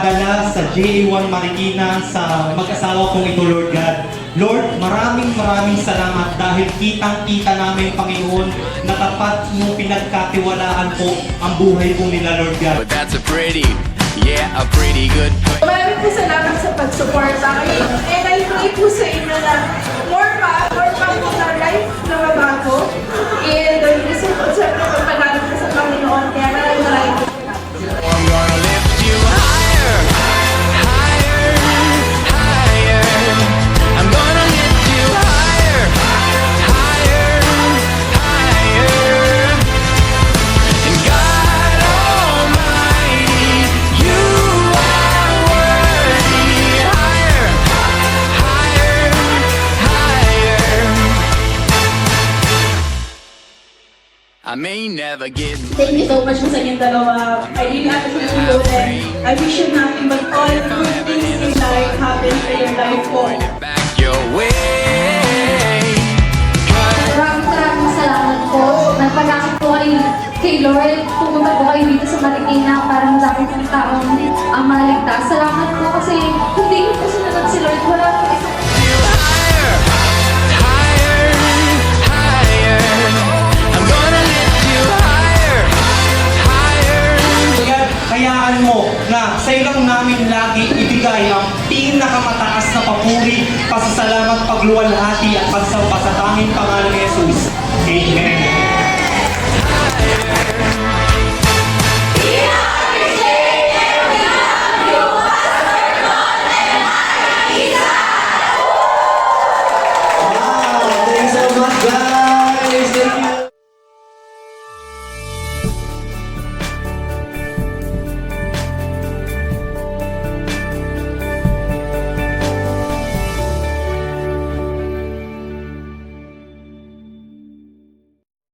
nagpadala sa JA1 Marikina sa mag-asawa kong ito, Lord God. Lord, maraming salamat dahil kitang-kita namin, Panginoon, na tapat mo pinagkatiwalaan po ang buhay po nila, Lord God. But that's a pretty good point. Maraming po salamat sa pag-support sa akin. And I pray po sa inyo na more pa po na life na mabago. And gusto po siyempre pagpagalit ko sa Panginoon. Kaya maraming po. I'm gonna lift you higher, higher, higher. I'm gonna lift you higher, higher, higher. And God Almighty, you are worthy. Higher, higher, higher. I may never get Thank you so much sa inyong dalawa. I really appreciate you and I wish you nothing but all good things in life happen sa your life po. back your way. Maraming salamat po. Nagpagakit po kay Lord. Pumunta po kayo dito sa Marikina para madami ng taong ang maligtas. Salamat po kasi hindi ko po sinunod si Lord. Wala po isang You higher, higher, higher. I'm gonna lift you higher, higher. Kaya hayaan mo na sa ilang namin lagi ibigay ang pinakamataas na papuri, pasasalamat, pagluwalhati at pagsamba sa tanging pangalan ni Jesus. Amen.